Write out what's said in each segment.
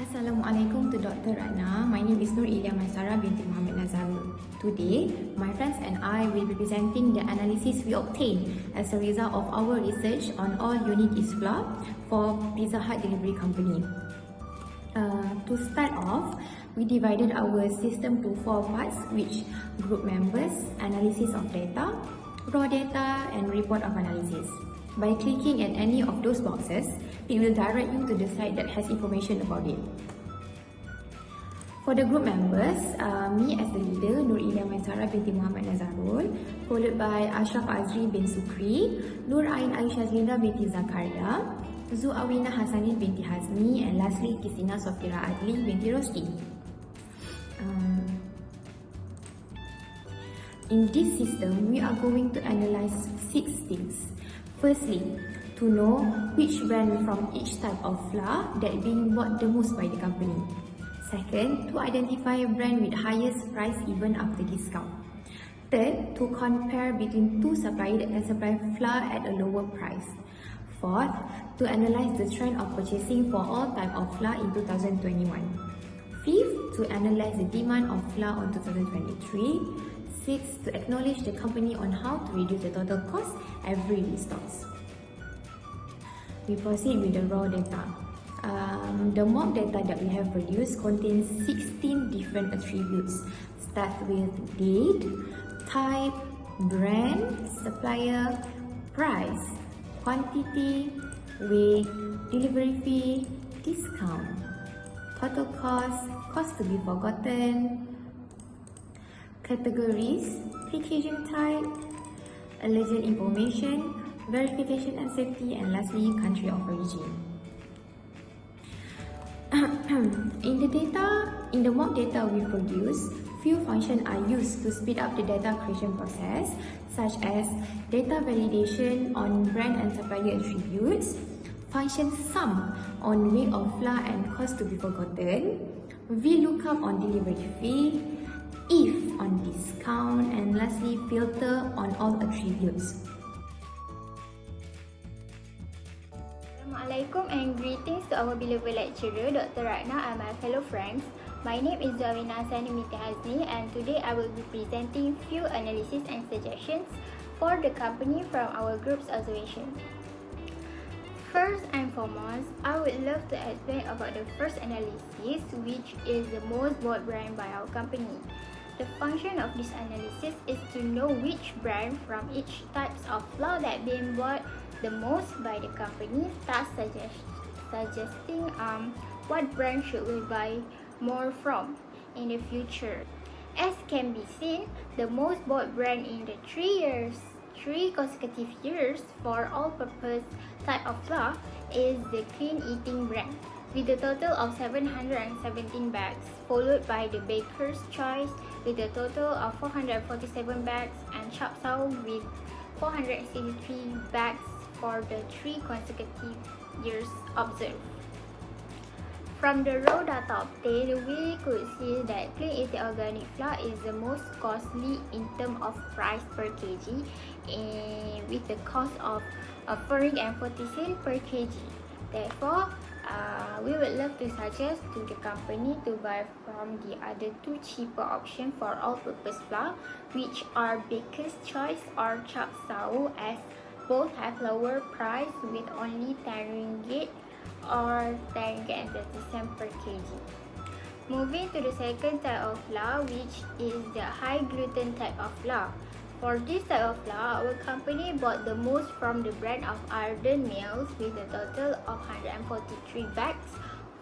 Assalamualaikum to Dr. Ratna. My name is NURAIEN MAISARAH binti MOHAMMAD NAZARUL. Today, my friends and I will be presenting the analysis we obtained as a result of our research on all unit ISFLA for Pizza Hut delivery company. To start off, we divided our system to 4 parts, which group members, analysis of data, raw data, and report of analysis. By clicking at any of those boxes, it will direct you to the site that has information about it. For the group members, me as the leader, NURAIEN MAISARAH binti MOHAMMAD NAZARUL, followed by Asyraf Azri bin SUKRI, NURAIEN SHAZLINDA binti ZAKARIA, ZUEARWIENA HASANIEN binti HAZNI, and lastly QISTIENA SOPHIERA ADLI binti ROSDI. In this system, we are going to analyze 6 things. Firstly, to know which brand from each type of flour that being bought the most by the company. Second, to identify a brand with highest price even after discount. Third, to compare between 2 suppliers that can supply flour at a lower price. Fourth, to analyze the trend of purchasing for all types of flour in 2021. Fifth, to analyze the demand of flour on 2023. Sixth, to acknowledge the company on how to reduce the total cost every restocks. We proceed with the raw data. The mock data that we have produced contains 16 different attributes. Start with date, type, brand, supplier, price, quantity, weight, delivery fee, discount, total cost, cost to be forgotten, categories, packaging type, allergen information, verification and safety, and lastly, country of origin. In the mock data we produce, few functions are used to speed up the data creation process, such as data validation on brand and supplier attributes, function sum on weight of flour and cost to be forgotten, VLOOKUP on delivery fee, if on discount, and lastly filter on all attributes. Assalamualaikum and greetings to our beloved lecturer Dr. Ratna and my fellow friends. My name is ZUEARWIENA binti HAZNI, and today I will be presenting few analysis and suggestions for the company from our group's observation. First and foremost, I would love to explain about the first analysis, which is the most bought brand by our company. The function of this analysis is to know which brand from each types of flour that being bought the most by the company, thus suggesting what brand should we buy more from in the future. As can be seen, the most bought brand in the 3 consecutive years for all-purpose type of flour is the Clean Eating brand, with a total of 717 bags, followed by the Baker's Choice with a total of 447 bags, and Chop Suey with 463 bags for the 3 consecutive years observed. From the raw data obtained, we could see that clean eating organic flour is the most costly in terms of price per kg, with the cost of 440 cents per kg. Therefore, we would love to suggest to the company to buy from the other 2 cheaper options for all-purpose flour, which are Baker's Choice or Chop Suey, as both have lower price with only 10 ringgit or 10 ringgit and 30 cents per kg. Moving to the second type of flour, which is the high gluten type of flour. For this type of flour, our company bought the most from the brand of Arden Mills with a total of 143 bags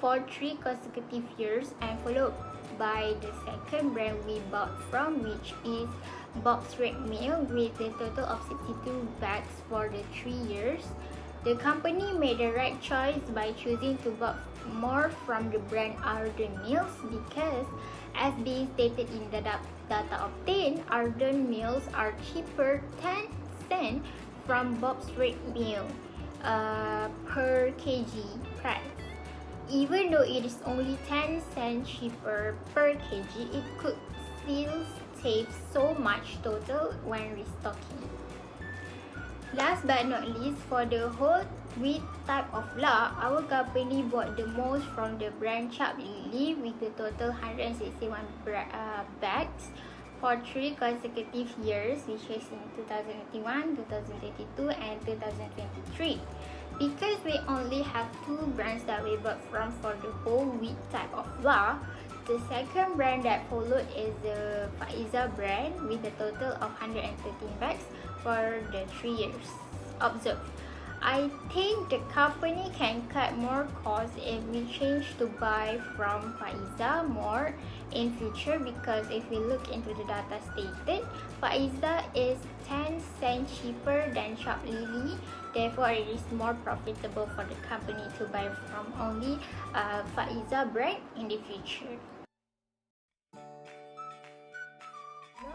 for 3 consecutive years, and followed by the second brand we bought from, which is Bob's Red Mill with a total of 62 bags for the 3 years. The company made the right choice by choosing to buy more from the brand Arden Mills because, as being stated in the data obtained, Arden Mills are cheaper 10 cents from Bob's Red Mill per kg price. Even though it is only 10 cents cheaper per kg, it could still save so much total when restocking. Last but not least, for the whole wheat type of flour, our company bought the most from the brand Chap Lily with a total 161 bags for 3 consecutive years, which is in 2021, 2022 and 2023. Because we only have 2 brands that we bought from for the whole wheat type of flour, the second brand that followed is the Faiza brand with a total of 113 bags for the 3 years. Observe. I think the company can cut more costs if we change to buy from Faiza more in future, because if we look into the data stated, Faiza is 10 cents cheaper than Chap Lily. Therefore, it is more profitable for the company to buy from only Faiza brand in the future.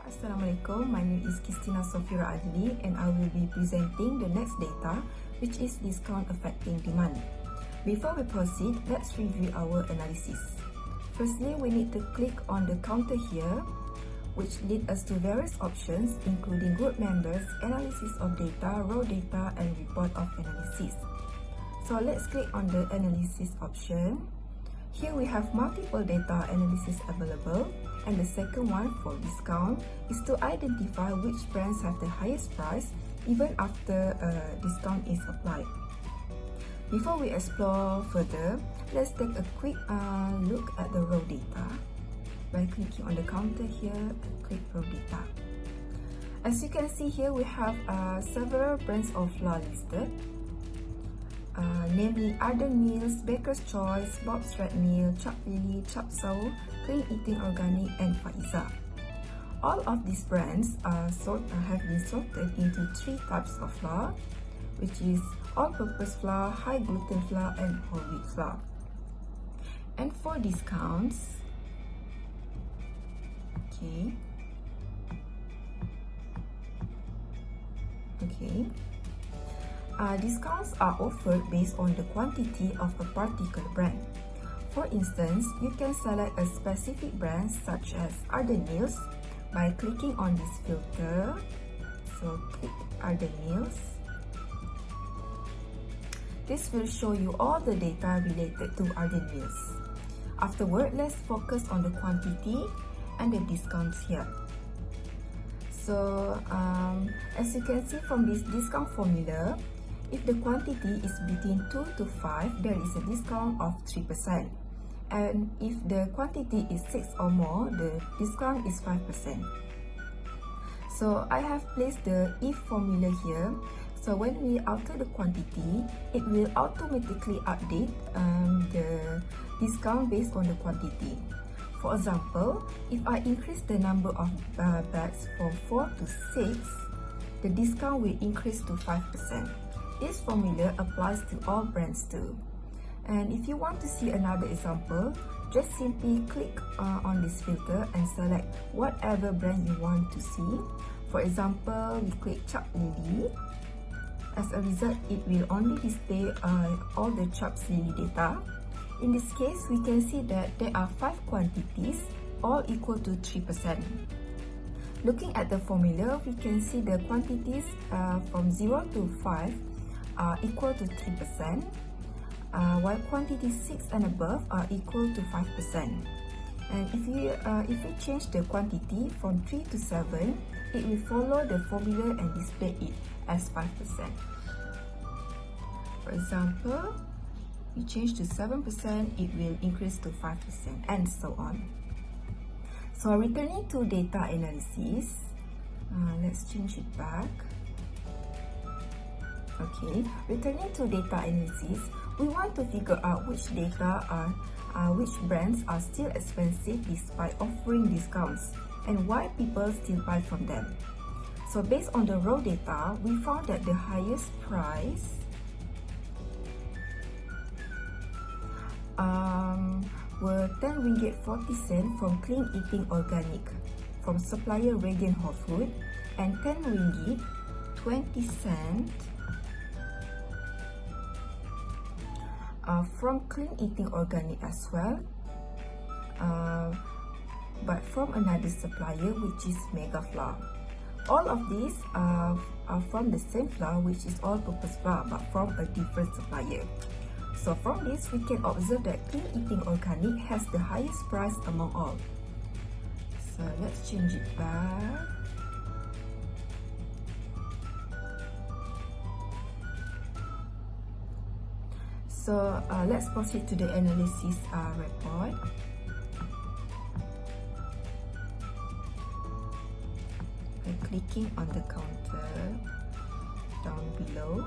Assalamualaikum, my name is SOPHIERA ADLI and I will be presenting the next data, which is discount affecting demand. Before we proceed, let's review our analysis. Firstly, we need to click on the counter here, which lead us to various options including group members, analysis of data, raw data and report of analysis. So let's click on the analysis option. Here we have multiple data analysis available, and the second one for discount is to identify which brands have the highest price even after discount is applied. Before we explore further, let's take a quick look at the raw data by clicking on the counter here and click raw data. As you can see here, we have several brands of flour listed. Namely Arden Mills, Baker's Choice, Bob's Red Mill, Chap Lily, Chap Sau, Clean Eating Organic and Faiza. All of these brands have been sorted into 3 types of flour, which is all-purpose flour, high gluten flour and whole wheat flour. And for discounts, discounts are offered based on the quantity of a particular brand. For instance, you can select a specific brand such as Arden Mills by clicking on this filter. So click Arden Mills. This will show you all the data related to Arden Mills. Afterward, let's focus on the quantity and the discounts here. So as you can see from this discount formula, if the quantity is between 2 to 5, there is a discount of 3%. And if the quantity is 6 or more, the discount is 5%. So I have placed the if formula here. So when we alter the quantity, it will automatically update the discount based on the quantity. For example, if I increase the number of bags from 4 to 6, the discount will increase to 5%. This formula applies to all brands too. And if you want to see another example, just simply click on this filter and select whatever brand you want to see. For example, we click Chap Lily. As a result, it will only display all the Chap Lily data. In this case, we can see that there are 5 quantities, all equal to 3%. Looking at the formula, we can see the quantities from 0 to 5 are equal to 3%, while quantity 6 and above are equal to 5%. And if you change the quantity from 3 to 7, it will follow the formula and display it as 5%. For example, you change to 7%, it will increase to 5%, and so on. So returning to data analysis, let's change it back. Okay, returning to data analysis, we want to figure out which which brands are still expensive despite offering discounts, and why people still buy from them. So based on the raw data, we found that the highest price were 10 ringgit 40 cents from Clean Eating Organic from supplier Radiant Whole Food, and 10 ringgit 20 cents from Clean Eating Organic as well, but from another supplier, which is Mega Flour. all of these are from the same flour, which is all-purpose flour, but from a different supplier. So from this, we can observe that clean eating organic has the highest price among all. So let's change it back. So let's proceed to the analysis report. By clicking on the counter down below.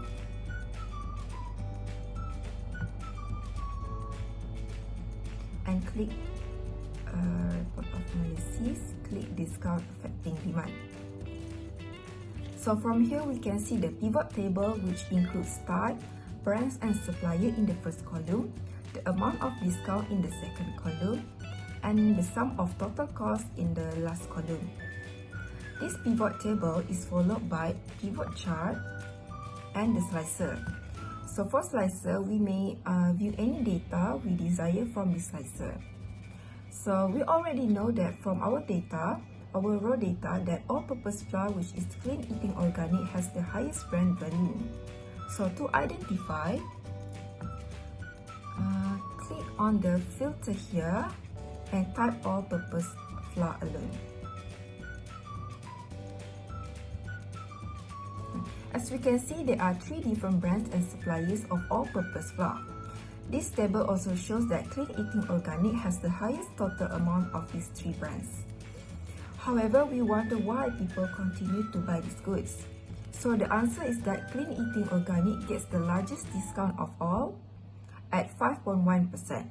And click report of analysis, click discount affecting demand. So from here we can see the pivot table, which includes type, brands and supplier in the first column, the amount of discount in the second column, and the sum of total cost in the last column. This pivot table is followed by pivot chart and the slicer. So for slicer, we may view any data we desire from the slicer. So we already know that from our data, our raw data, that all-purpose flour, which is clean eating organic, has the highest brand value. So to identify, click on the filter here and type all-purpose flour alone. As we can see, there are 3 different brands and suppliers of all-purpose flour. This table also shows that clean eating organic has the highest total amount of these 3 brands. However, we wonder why people continue to buy these goods. So the answer is that clean eating organic gets the largest discount of all at 5.1%.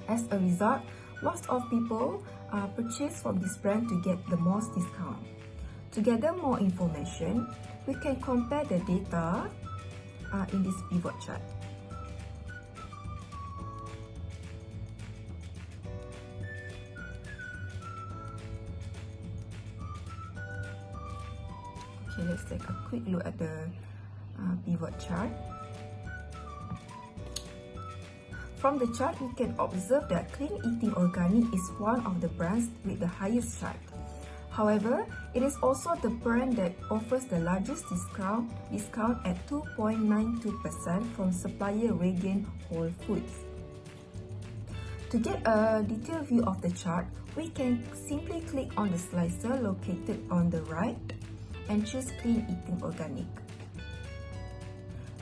As a result, lots of people purchase from this brand to get the most discount. To gather more information, we can compare the data in this pivot chart. Okay, let's take a quick look at the pivot chart. From the chart, we can observe that Clean Eating Organic is one of the brands with the highest chart. However, it is also the brand that offers the largest discount at 2.92% from supplier Radiant Whole Foods. To get a detailed view of the chart, we can simply click on the slicer located on the right and choose Clean Eating Organic.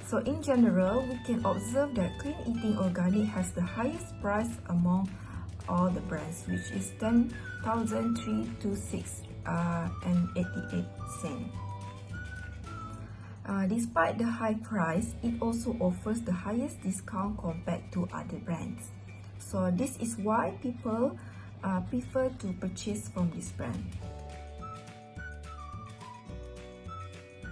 So in general, we can observe that Clean Eating Organic has the highest price among all the brands, which is 10,326.88. Despite the high price, it also offers the highest discount compared to other brands. So this is why people prefer to purchase from this brand.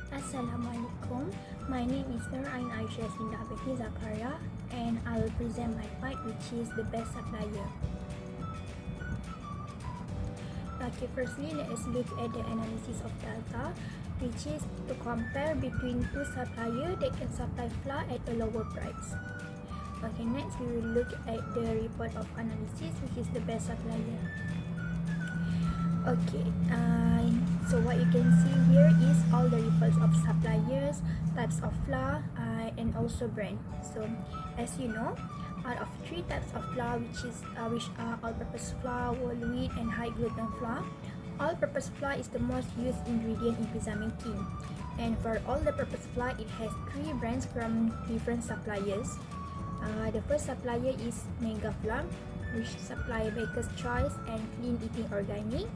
Assalamualaikum. My name is NURAIEN SHAZLINDA ZAKARIA, and I will present my part, which is the best supplier. Okay, firstly, let us look at the analysis of data, which is to compare between two suppliers that can supply flour at a lower price. Okay, next we will look at the report of analysis, which is the best supplier. Okay, so what you can see here is all the reports of suppliers, types of flour, and also brand. So as you know, out of 3 types of flour, which are all-purpose flour, whole wheat, and high gluten flour, all-purpose flour is the most used ingredient in pizza making. And for all-purpose flour, it has 3 brands from different suppliers. The first supplier is Mega Flour, which supply Baker's Choice and Clean Eating Organic.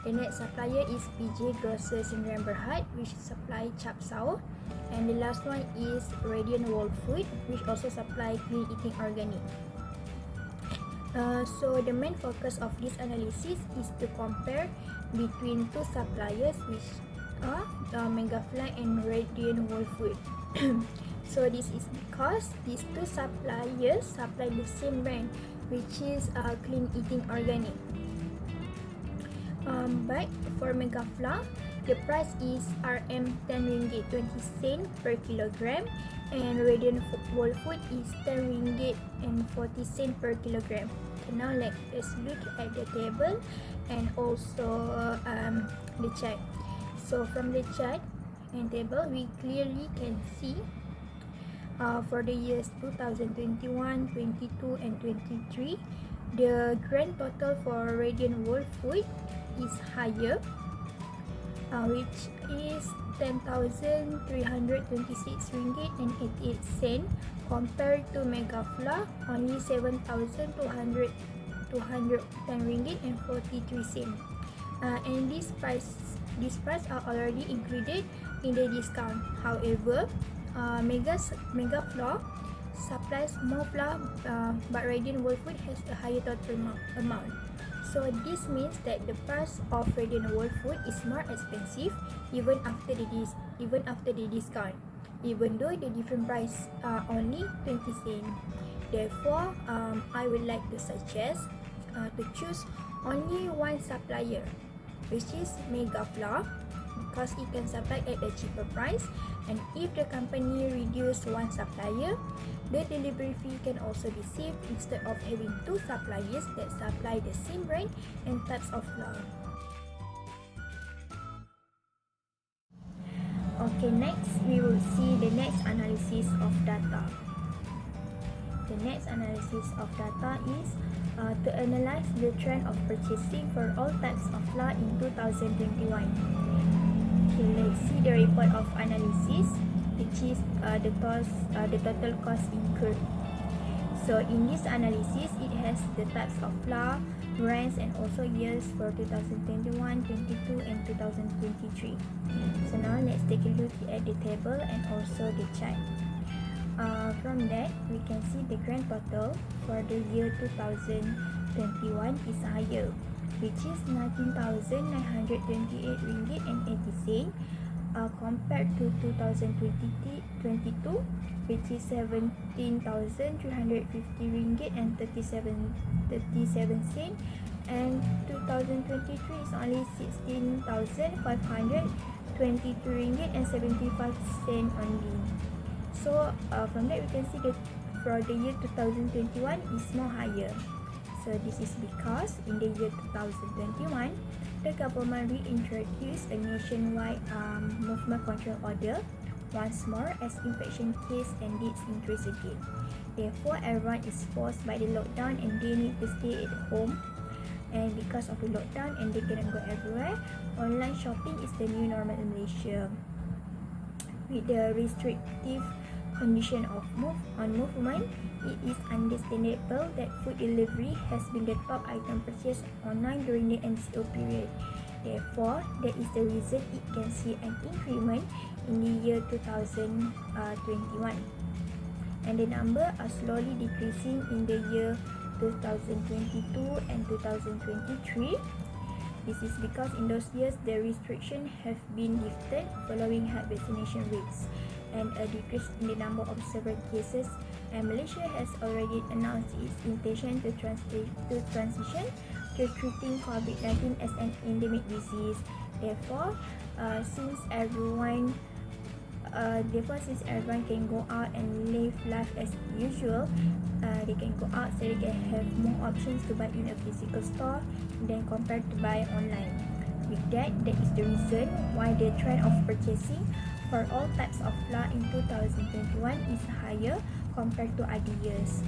The next supplier is PJ Grocers in Berhad, which supply Chap Sao. And the last one is Radiant Whole Food, which also supply Clean Eating Organic. So the main focus of this analysis is to compare between two suppliers, which are Mega Flour and Radiant Whole Food. So this is because these two suppliers supply the same brand, which is Clean Eating Organic. But for Mega Flour, the price is RM10.20 per kilogram, and Radiant Whole Food is RM10.40 per kilogram. Okay, now let's look at the table. and also the chart. So from the chart and table, we clearly can see for the years 2021, 22 and 23, the grand total for Radiant World Food is higher, which is RM10,326.88 compared to Mega Flour only RM7,210.43. And these price are already included in the discount. However, Mega Flour supplies more flour, but Radiant World Food has a higher total amount. So this means that the price of Radiant World Food is more expensive even after the discount, even though the different price are only 20 cents. Therefore, I would like to suggest to choose only one supplier, which is Mega Flour, because it can supply at a cheaper price, and if the company reduce one supplier, the delivery fee can also be saved instead of having two suppliers that supply the same brand and types of flour. Okay, next we will see the next analysis of data. The next analysis of data is to analyze the trend of purchasing for all types of flour in 2021. Okay, let's see the report of analysis, which is the total cost incurred. So in this analysis, it has the types of flour, brands, and also years for 2021, 22, and 2023. So now let's take a look at the table and also the chart. From that, we can see the grand total for the year 2021 is higher, which is RM19,928.80 compared to 2022, which is RM17,350.37, and 2023 is only RM16,523.75 only. So from that we can see that for the year 2021 is more higher. So this is because in the year 2021, the government reintroduced a nationwide movement control order once more as infection case and deaths increase again. Therefore, everyone is forced by the lockdown and they need to stay at home. And because of the lockdown and they cannot go everywhere, online shopping is the new normal in Malaysia. With the restrictive condition of movement, it is understandable that food delivery has been the top item purchased online during the MCO period. Therefore, that is the reason it can see an increment in the year 2021. And the number are slowly decreasing in the year 2022 and 2023. This is because in those years, the restrictions have been lifted following high vaccination rates and a decrease in the number of severe cases, and Malaysia has already announced its intention to transition to treating COVID-19 as an endemic disease. Therefore, since everyone can go out and live life as usual, they can go out so they can have more options to buy in a physical store than compared to buy online. With that is the reason why the trend of purchasing for all types of flour in 2021 is higher compared to other years.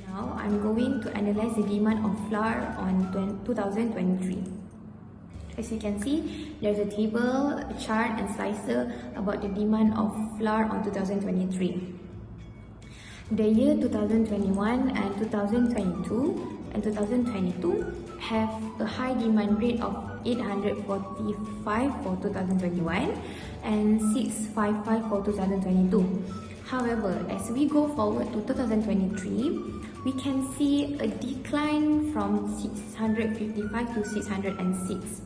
Now, I'm going to analyze the demand of flour on 2023. As you can see, there's a table, a chart and slicer about the demand of flour on 2023. The year 2021 and 2022 and 2022 have a high demand rate of 845 for 2021 and 655 for 2022. However, as we go forward to 2023, we can see a decline from 655 to 606.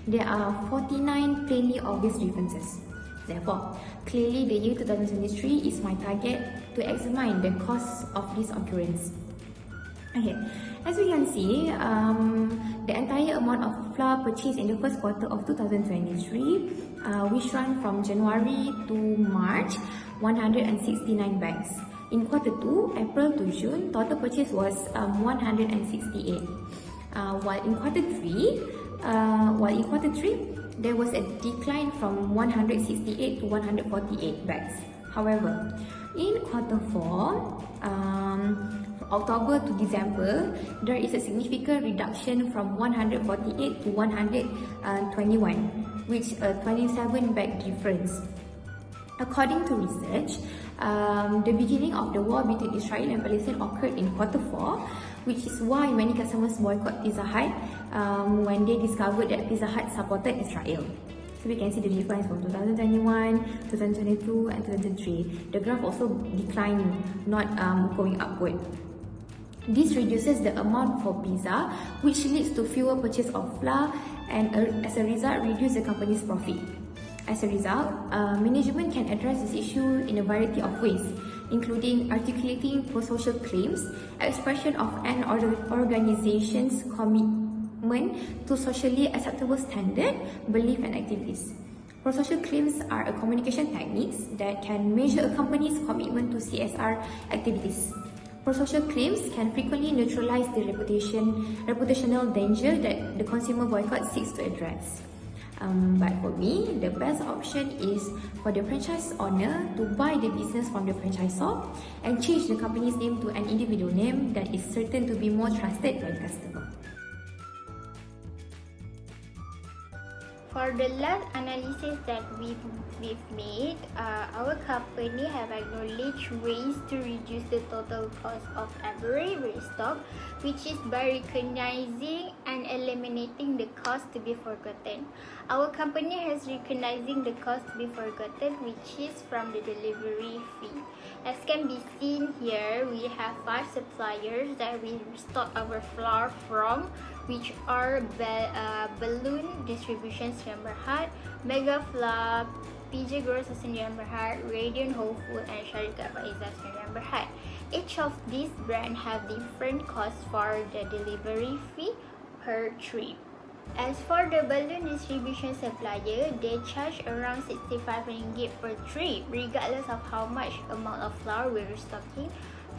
There are 49 plainly obvious differences. Therefore, clearly the year 2023 is my target to examine the cause of this occurrence. Okay, as we can see, the entire amount of flour purchased in the first quarter of 2023, which run from January to March, 169 bags. In quarter 2, April to June, total purchase was 168. While in quarter 3, there was a decline from 168 to 148 bags. However, in quarter 4, October to December, there is a significant reduction from 148 to 121, which a 27 bag difference. According to research, the beginning of the war between Israel and Palestine occurred in quarter 4, which is why many customers boycott Pizza Hut when they discovered that Pizza Hut supported Israel. So we can see the difference from 2021, 2022 and 2023. The graph also declined, not going upward. This reduces the amount for pizza, which leads to fewer purchase of flour and as a result reduce the company's profit. As a result, management can address this issue in a variety of ways, including articulating pro-social claims, expression of an organization's commitment to socially acceptable standard, belief and activities. Pro-social claims are a communication techniques that can measure a company's commitment to CSR activities. Pro-social claims can frequently neutralize the reputational danger that the consumer boycott seeks to address. But for me, the best option is for the franchise owner to buy the business from the franchisor and change the company's name to an individual name that is certain to be more trusted by the customer. For the last analysis that we've made, our company have acknowledged ways to reduce the total cost of every restock, which is by recognizing and eliminating the cost to be forgotten. Our company has recognizing the cost to be forgotten, which is from the delivery fee. As can be seen here, we have 5 suppliers that we restock our flour from, which are Balloon Distribution Sdn Bhd, Mega Flour, PJ Grocer Sdn Bhd, Radiant Whole Food, and Syarikat Faizah Sdn Bhd. Each of these brands have different costs for the delivery fee per trip. As for the balloon distribution supplier, they charge around 65 ringgit per trip, regardless of how much amount of flour we're restocking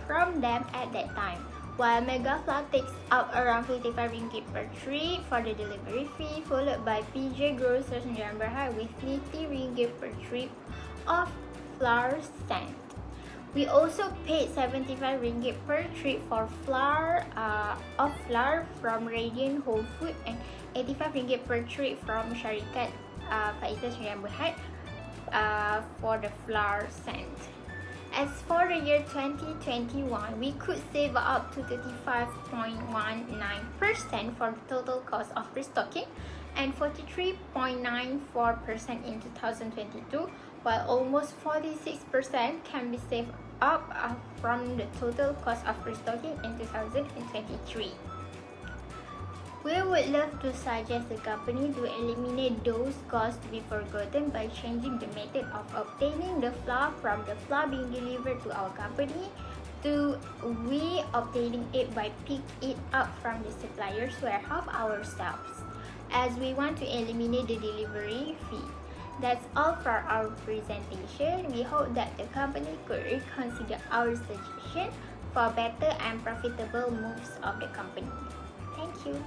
from them at that time. While Mega Flour takes up around 55 ringgit per trip for the delivery fee, followed by PJ Grocer Sdn Bhd with 50 ringgit per trip of flour sent. We also paid 75 ringgit per trip for flour from Radiant Whole Food and 85 ringgit per trip from Syarikat Faizah Sdn Bhd for the flour sent. As for the year 2021, we could save up to 35.19% for the total cost of restocking and 43.94% in 2022, while almost 46% can be saved up from the total cost of restocking in 2023. We would love to suggest the company to eliminate those costs to be forgotten by changing the method of obtaining the flour from the flour being delivered to our company to we obtaining it by pick it up from the supplier's warehouse ourselves, as we want to eliminate the delivery fee. That's all for our presentation. We hope that the company could reconsider our suggestion for better and profitable moves of the company. Thank you.